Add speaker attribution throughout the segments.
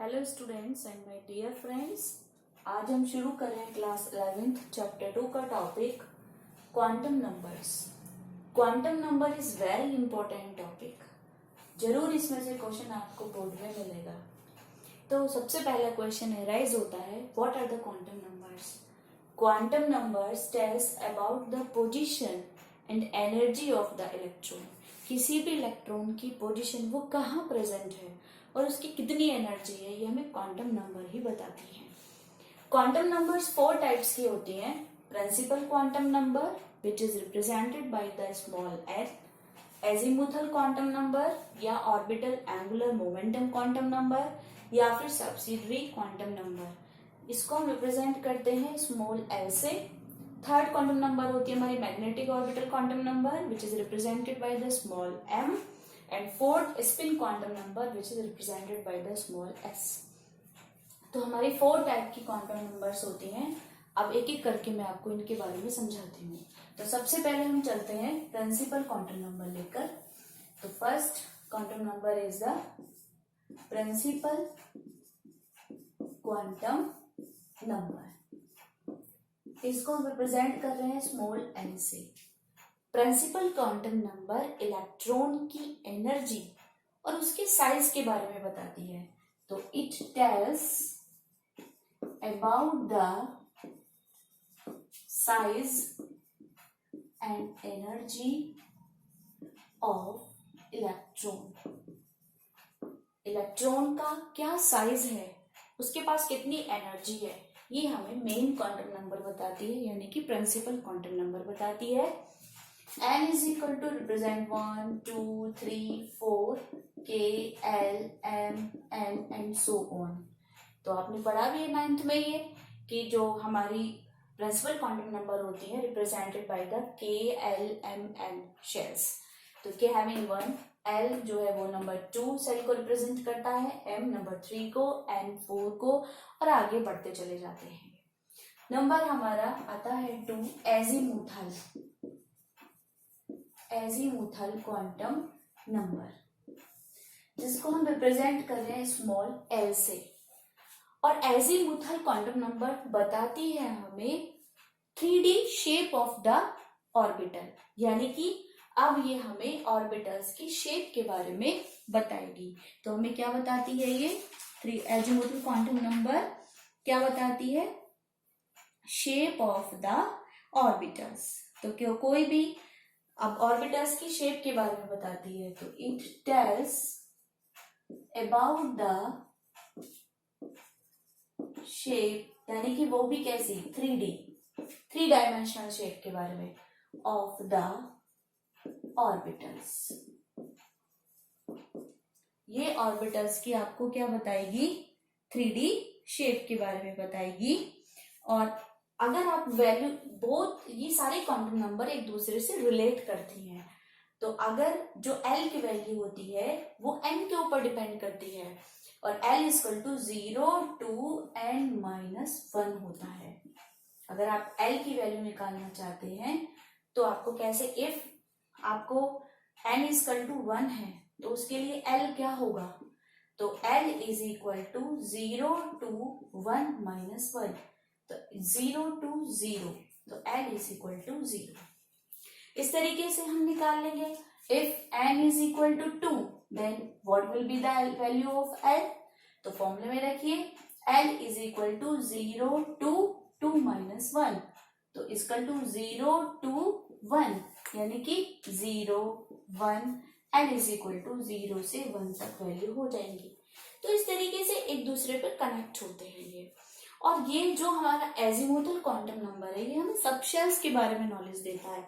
Speaker 1: Hello students and my dear friends, आज हम शुरू कर रहे हैं क्लास 11th चैप्टर 2 का topic quantum numbers. Quantum number is very important topic. जरूर इसमें से क्वेश्चन आपको बोर्ड में मिलेगा। तो सबसे पहला क्वेश्चन एराइज होता है, what are the quantum numbers? Quantum numbers tells about the position and energy of the electron. किसी भी इलेक्ट्रॉन की पोजीशन वो कहाँ प्रेजेंट है और उसकी कितनी एनर्जी है, ये हमें क्वांटम नंबर ही बताती है। क्वांटम नंबर्स 4 टाइप्स की होती हैं। Principal quantum number which is represented by the small n, azimuthal quantum number या orbital angular momentum quantum number या फिर सब्सिडियरी क्वांटम नंबर। इसको हम रिप्रेजेंट करते हैं स्मॉल एल से। थर्ड क्वांटम नंबर होती है हमारी magnetic orbital quantum number which is represented by the small M, and fourth spin quantum number which is represented by the small s। तो हमारी 4 टाइप की क्वांटम नंबर्स होती हैं। अब एक एक करके मैं आपको इनके बारे में समझाती हूँ। तो सबसे पहले हम चलते हैं प्रिंसिपल क्वांटम नंबर लेकर। तो first quantum number is the principal quantum number. इसको हम रिप्रेजेंट कर रहे हैं स्मॉल एन से। प्रिंसिपल क्वांटम नंबर इलेक्ट्रॉन की एनर्जी और उसके साइज के बारे में बताती है। तो it tells about the size and energy of electron. Electron का क्या साइज है, उसके पास कितनी एनर्जी है, ये हमें मेन क्वांटम नंबर बताती है, यानी कि प्रिंसिपल क्वांटम नंबर बताती है। n is equal to represent 1, 2, 3, 4, k, l, m, n and so on। तो आपने पढ़ा भी है 9th में ये कि जो हमारी प्रिंसिपल क्वांटम नंबर होती है represented by the k, l, m, n shells. तो k हैविंग 1, l जो है वो नंबर 2 सेल को रिप्रेजेंट करता है, m नंबर 3 को, n 4 को, और आगे बढ़ते चले जाते हैं। नंबर हमारा आता है 2 एजीमुथल क्वांटम नंबर, जिसको हम रिप्रेजेंट कर रहे हैं स्मॉल एल से। और एजीमुथल क्वांटम नंबर बताती है हमें 3D shape of the orbital, यानी कि अब ये हमें ऑर्बिटल्स की शेप के बारे में बताएगी। तो हमें क्या बताती है ये एजीमुथल क्वांटम नंबर, क्या बताती है? Shape of the orbitals. तो क्यों कोई भी अब ऑर्बिटल्स की शेप के बारे में बताती है। तो it tells about the shape, यानी कि वो भी कैसी 3 डायमेंशनल शेप के बारे में ऑफ द ऑर्बिटल्स। ये ऑर्बिटल्स की आपको क्या बताएगी? 3D शेप के बारे में बताएगी। और अगर आप वैल्यू बहुत, ये सारे क्वांटम नंबर एक दूसरे से रिलेट करती हैं। तो अगर जो L की वैल्यू होती है वो n के ऊपर डिपेंड करती है, और L equal to 0 to n-1 होता है। अगर आप L की वैल्यू निकालना चाहते हैं तो आपको कैसे, इफ आपको n इक्वल टू 1 है तो उसके लिए L क्या होगा? तो L is equal to 0 to 1-1, तो 0 to 0, तो L इज इक्वल टू 0। इस तरीके से हम निकाल लेंगे। If n is equal to 2 then what will be the value of L? तो फॉर्मूले में रखिए L is equal to 0 to 2-1, तो इक्वल टू 0 to 1, यानी कि 0, 1, L इज इक्वल टू 0 से 1 तक वैल्यू हो जाएंगी। तो इस तरीके से एक दूसरे पर कनेक्ट होते हैं ये। और ये जो हमारा एजीमुथल क्वांटम नंबर है ये हमें सबशेल्स के बारे में नॉलेज देता है।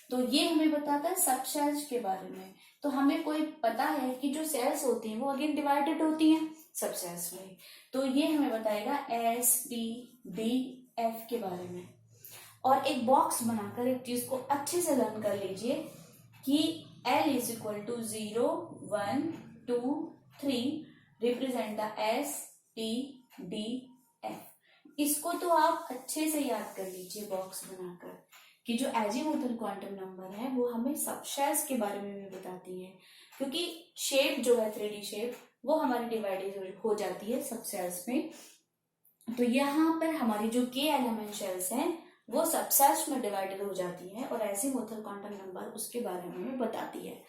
Speaker 1: तो ये हमें बताता है सबशेल्स के बारे में। तो हमें कोई पता है कि जो सेल्स होती हैं वो अगेन डिवाइडेड होती हैं सबसेल्स में। तो ये हमें बताएगा S, T, D, F के बारे में। और एक बॉक्स बनाकर एक चीज को अच्छे से लर्न कर लीजिए कि L is equal to 0, 1, 2, 3 represent the S, T, D, F। इसको तो आप अच्छे से याद कर लीजिए बॉक्स बनाकर कि जो एजीमुथल क्वांटम नंबर है वो हमें सबशेल्स के बारे में भी बताती है, क्योंकि शेप जो है 3D शेप वो हमारी डिवाइडेड हो जाती है सब सेल्स में। तो यहाँ पर हमारी जो k एलिमेंट शेल्स हैं वो सब सेल्स में डिवाइडेड हो जाती है और ऐसे मोथर क्वांटम नंबर उसके बारे में हमें बताती है।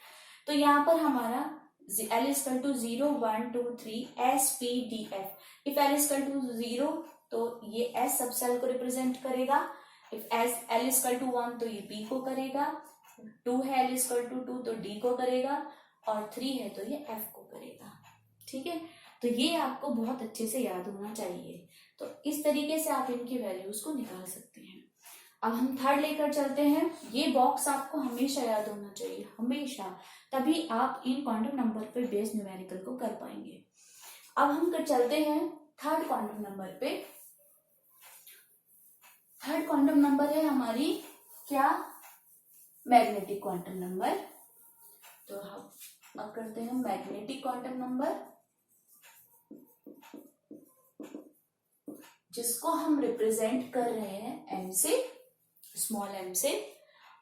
Speaker 1: तो यहाँ पर हमारा L is equal to 0, 1, 2, 3 S P D F। If L is equal to 0 तो ये S सब सेल को रिप्रेजेंट करेगा, if L is equal to 1 तो ये P को करेगा, 2 है L is equal to 2 तो D को करेगा, और 3 है तो ये F को करेगा। ठीक है, तो ये आपको बहुत अच्छे से याद होना चाहिए। तो इस तरीके से आप इनकी वैल्यूज को निकाल सकते हैं। अब हम थर्ड लेकर चलते हैं। ये बॉक्स आपको हमेशा याद होना चाहिए, हमेशा, तभी आप इन क्वांटम नंबर पे बेस्ड न्यूमेरिकल को कर पाएंगे। अब हम चलते हैं थर्ड क्वांटम नंबर पे। थर्ड क्वांटम नंबर है हमारी क्या, मैग्नेटिक क्वांटम नंबर। तो हम अब करते हैं मैग्नेटिक क्वांटम नंबर, जिसको हम रिप्रेजेंट कर रहे हैं m से, स्मॉल m से।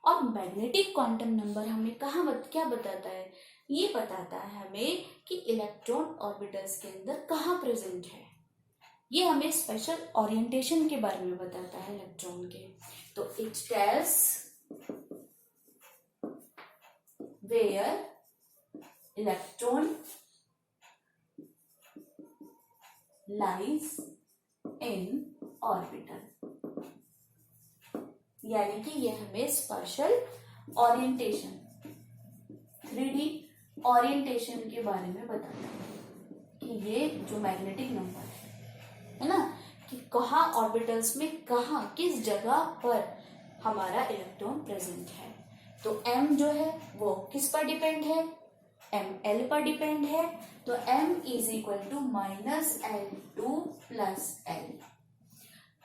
Speaker 1: और मैग्नेटिक क्वांटम नंबर हमें क्या बताता है, ये बताता है हमें कि इलेक्ट्रॉन ऑर्बिटल्स के अंदर कहाँ प्रेजेंट है। ये हमें स्पेशल ओरिएंटेशन के बारे में बताता है इलेक्ट्रॉन के। तो it tells where electron lies in orbital, यानी कि ये हमें स्पेशल ओरिएंटेशन, 3D ओरिएंटेशन के बारे में बताता है कि ये जो मैग्नेटिक नंबर है ना, कि कहाँ ऑर्बिटल्स में कहाँ किस जगह पर हमारा इलेक्ट्रॉन प्रेजेंट है। तो m जो है वो किस पर डिपेंड है, m l पर डिपेंड है। तो m is equal to -L2 + L।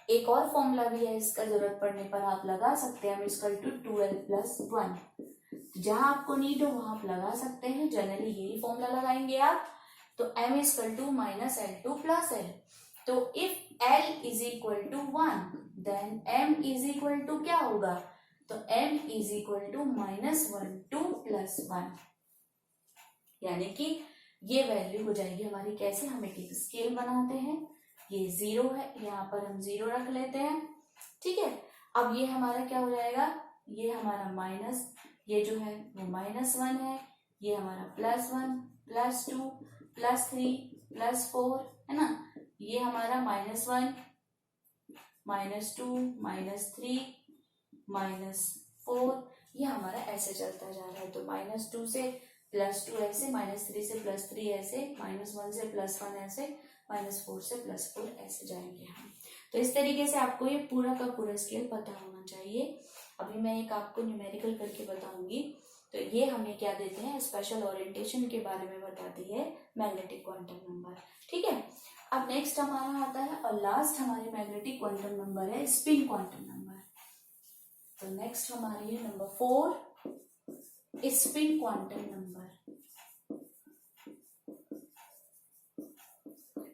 Speaker 1: एक और फॉर्मूला भी है, इसका जरूरत पड़ने पर आप लगा सकते हैं, m is equal to 2L + 1। जहां आपको नीड हो वहां आप लगा सकते हैं, जनरली यही फॉर्मूला लगाएंगे आप। तो m is equal to -L2 + L। तो if L is equal to 1 then m is equal to क्या होगा, तो m इज इक्वल टू -12 + 1, यानी कि ये वैल्यू हो जाएगी हमारी कैसे, हम एक स्केल बनाते हैं, ये 0 है, यहाँ पर हम 0 रख लेते हैं। ठीक है, अब ये हमारा क्या हो जाएगा, ये हमारा माइनस, ये जो है वो -1 है, ये हमारा +1 +2 +3 +4 है ना, ये हमारा -1 -2 -3 -4, ये हमारा ऐसे चलता जा रहा है। तो -2 से +2 ऐसे, -3 से +3 ऐसे, -1 से +1 ऐसे, -4 से +4 ऐसे जाएंगे हम। तो इस तरीके से आपको ये पूरा का पूरा स्केल पता होना चाहिए। अभी मैं एक आपको न्यूमेरिकल करके बताऊंगी। तो ये हमें क्या देते हैं, स्पेशल ओरिएंटेशन के बारे में बताती है मैग्नेटिक क्वांटम नंबर। ठीक है, अब नेक्स्ट हमारा आता है और लास्ट हमारी मैग्नेटिक क्वांटम नंबर है स्पिन क्वांटम नंबर। तो नेक्स्ट हमारी है number 4, spin quantum number,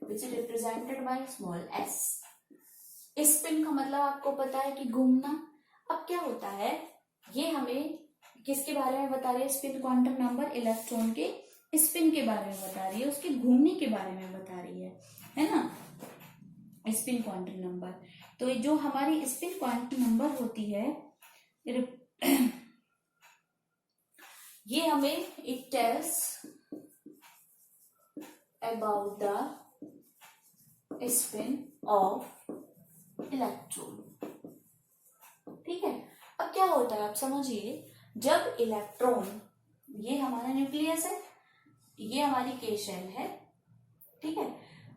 Speaker 1: which is represented by small s। Spin का मतलब आपको पता है कि घूमना। अब क्या होता है, ये हमें किसके बारे में बता रही है, स्पिन क्वांटम नंबर इलेक्ट्रॉन के स्पिन के बारे में बता रही है, उसके घूमने के बारे में बता रही है ना, स्पिन क्वांटम नंबर। तो जो हमारी स्पिन क्वांटम नंबर होती है ये हमें it tells about the spin off electron. ठीक है, अब क्या होता है आप समझिए, जब इलेक्ट्रॉन, ये हमारा न्यूक्लियस है, ये हमारी के शेल है, ठीक है,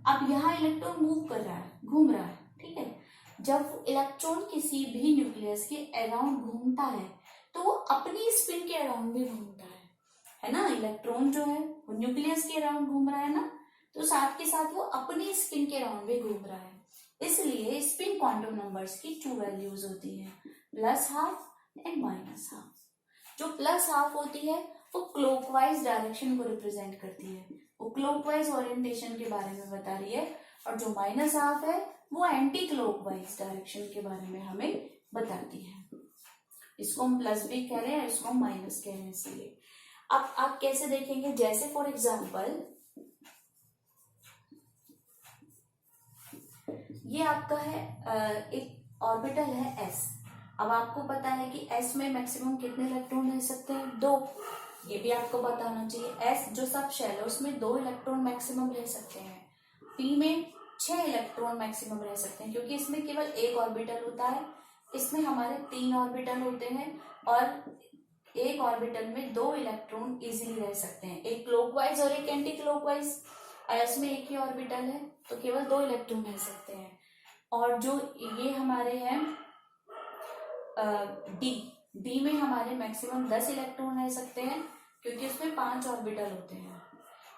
Speaker 1: अब यहाँ इलेक्ट्रॉन मूव कर रहा है, घूम रहा है। ठीक है, जब इलेक्ट्रॉन किसी भी न्यूक्लियस के अराउंड घूमता है तो वो अपनी स्पिन के अराउंड भी घूमता है ना। इलेक्ट्रॉन जो है वो न्यूक्लियस के अराउंड घूम रहा है ना, तो साथ के साथ वो अपनी स्पिन के अराउंड भी घूम रहा है। इसलिए स्पिन क्वांटम नंबर्स की 2 वैल्यूज होती है, +12 एंड -12। जो +12 होती है वो क्लॉकवाइज डायरेक्शन को रिप्रेजेंट करती है, वो क्लॉकवाइज ओरिएंटेशन के बारे में बता रही है, और जो -12 है वो एंटी क्लॉकवाइज डायरेक्शन के बारे में हमें बताती है। इसको हम प्लस भी कह रहे हैं, इसको हम माइनस कह रहे हैं। इसलिए अब आप कैसे देखेंगे, जैसे फॉर एग्जाम्पल ये आपका है एक ऑर्बिटल है s। अब आपको पता है कि s में मैक्सिमम कितने इलेक्ट्रॉन रह सकते हैं? 2। ये भी आपको पता होना चाहिए। s जो सब शेल है उसमें 2 इलेक्ट्रॉन मैक्सिमम रह सकते हैं। p में 6 इलेक्ट्रॉन मैक्सिमम रह सकते हैं, क्योंकि इसमें केवल एक ऑर्बिटल होता है। इसमें हमारे 3 ऑर्बिटल होते हैं और एक ऑर्बिटल में 2 इलेक्ट्रॉन इजीली रह सकते हैं, एक क्लॉकवाइज और एक एंटी क्लॉकवाइज। s में एक ही ऑर्बिटल है तो केवल 2 इलेक्ट्रॉन रह सकते हैं। और जो ये हमारे हैं डी में हमारे मैक्सिमम 10 इलेक्ट्रॉन रह सकते हैं, क्योंकि उसमें 5 ऑर्बिटल होते हैं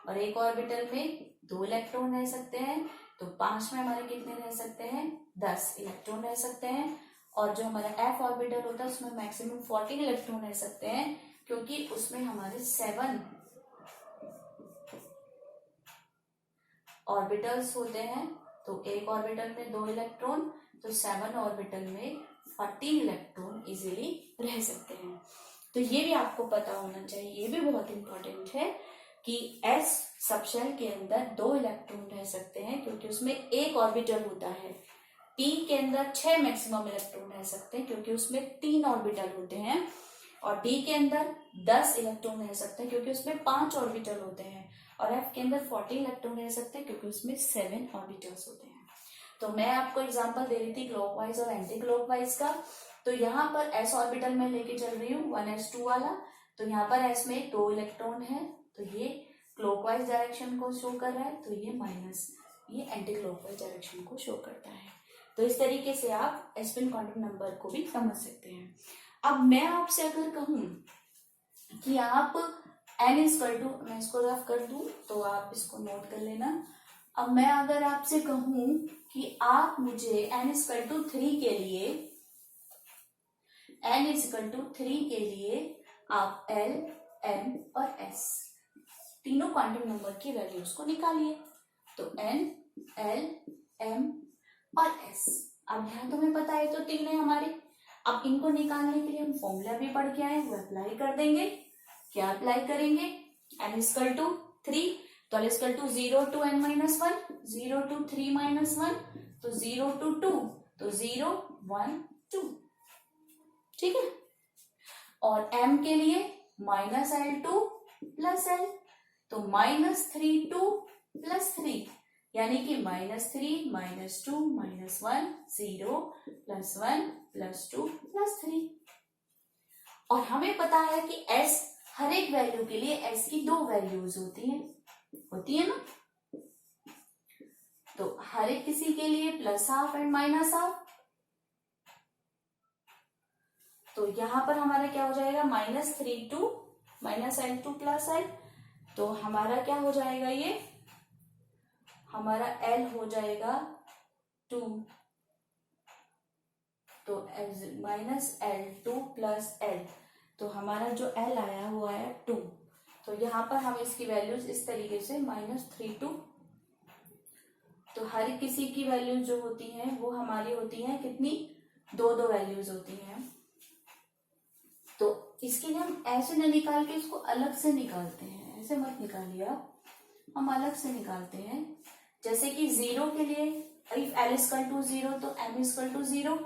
Speaker 1: और एक ऑर्बिटल में 2 इलेक्ट्रॉन रह सकते हैं। तो 5 में हमारे कितने रह सकते हैं? 10 इलेक्ट्रॉन रह सकते हैं। और जो हमारा एफ ऑर्बिटल होता है उसमें मैक्सिमम 14 इलेक्ट्रॉन रह सकते हैं, क्योंकि उसमें हमारे 7 ऑर्बिटल्स होते हैं। तो एक ऑर्बिटल में 2 इलेक्ट्रॉन, तो 7 ऑर्बिटल में 14 इलेक्ट्रॉन इजीली रह सकते हैं। तो ये भी आपको पता होना चाहिए, ये भी बहुत इंपॉर्टेंट है कि s सबशेल के अंदर 2 इलेक्ट्रॉन रह सकते हैं, क्योंकि उसमें एक ऑर्बिटल होता है। p के अंदर 6 मैक्सिमम इलेक्ट्रॉन रह सकते हैं, क्योंकि उसमें 3 ऑर्बिटल होते हैं। और d के अंदर 10 इलेक्ट्रॉन रह सकते हैं, क्योंकि उसमें 5 ऑर्बिटल होते हैं। और f के अंदर 14 इलेक्ट्रॉन रह सकते हैं, क्योंकि उसमें 7 ऑर्बिटल्स होते हैं। तो मैं आपको एग्जांपल दे रही थी क्लॉकवाइज और एंटी क्लॉकवाइज का। तो यहाँ पर s ऑर्बिटल में लेके चल रही हूँ 1s2 वाला। तो यहाँ पर s में 2 इलेक्ट्रॉन है, तो ये क्लॉकवाइज डायरेक्शन को शो कर रहा है, तो ये माइनस, ये एंटी क्लॉकवाइज डायरेक्शन को शो करता है। तो इस तरीके से आप स्पिन क्वांटम नंबर को भी समझ सकते हैं। अब मैं आपसे अगर कहूं कि आप n इक्वल टू, मैं इसको रफ कर दूं तो आप इसको नोट कर लेना। अब मैं अगर आपसे कहूं कि आप मुझे n इक्वल टू 3 के लिए, n इक्वल टू 3 के लिए आप L, M और S तीनों क्वांटम नंबर की वैल्यूज को निकालिए। तो n, L, M और S। अब यहाँ तो हमें पता है तो 3 है हमारे। अब इनको निकालने के लिए हम फॉर्मूला भी पढ़ के आए, वो अप्लाई कर देंगे। क्या अप्लाई करेंगे? n इक्वल टू 3, तो l equal to 0 to n minus 1, 0 to 3 minus 1, तो 0 to 2, तो 0, 1, 2। ठीक है। और m के लिए माइनस L2 प्लस L, तो माइनस 3 2 प्लस 3, यानी कि -3 -2 -1 0 +1 +2 +3। और हमें पता है कि s हर एक वैल्यू के लिए s की 2 वैल्यूज होती है ना। तो हर एक किसी के लिए +12 एंड -12। तो यहां पर हमारा क्या हो जाएगा? -3 2 -L2 प्लस L। तो हमारा क्या हो जाएगा? ये हमारा L हो जाएगा 2, तो -L2 प्लस L, तो हमारा जो L आया वो आया 2। तो यहाँ पर हम इसकी वैल्यूज इस तरीके से -3 2, तो हर किसी की वैल्यूज जो होती हैं वो हमारी होती हैं कितनी? 2 वैल्यूज होती हैं। तो इसके लिए हम ऐसे न निकाल के इसको अलग से निकालते हैं, ऐसे मत निकालिए आप, हम अलग से निकालते हैं। जैसे कि 0 के लिए इफ L इक्वल टू 0 तो M इक्वल टू 0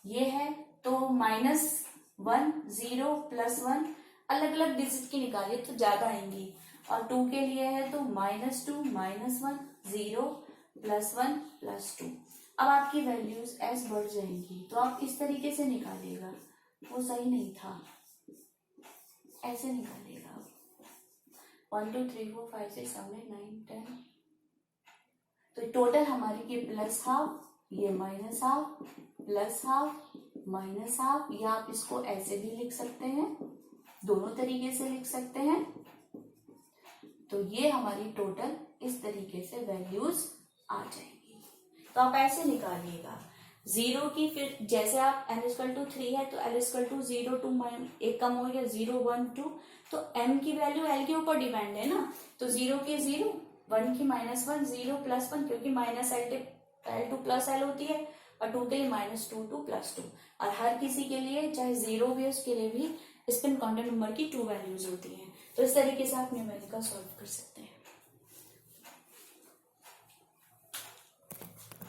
Speaker 1: ये है, तो -1 0 +1 अलग अलग डिजिट की निकालिए तो ज्यादा आएंगी। और 2 के लिए है तो -2 -1 0 +1 +2। अब आपकी वैल्यूज ऐसे बढ़ जाएंगी, तो आप इस तरीके से निकालिएगा, वो सही नहीं था, ऐसे निकालिएगा। 1 2 3 4 5 6 7 8 9 10, तो टोटल हमारी ये +12, ये -12, +12 -12, या आप इसको ऐसे भी लिख सकते हैं, दोनों तरीके से लिख सकते हैं। तो ये हमारी टोटल इस तरीके से वैल्यूज आ जाएंगी। तो आप ऐसे निकालिएगा 0 की, फिर जैसे आप n इक्वल टू 3 है तो L इक्वल टू 0 2 एक कम हो गया 0 1 2, तो m की वैल्यू L के ऊपर डिपेंड है ना, तो 0 की 0, 1 की -1 0 +1, क्योंकि -L2 प्लस L होती है, और 2 के लिए -2 2 +2। और हर किसी के लिए चाहे 0 भी उसके लिए भी स्पिन क्वांटम नंबर की 2 वैल्यूज होती हैं। तो इस तरीके से आप न्यूमेरिकल सॉल्व कर सकते हैं।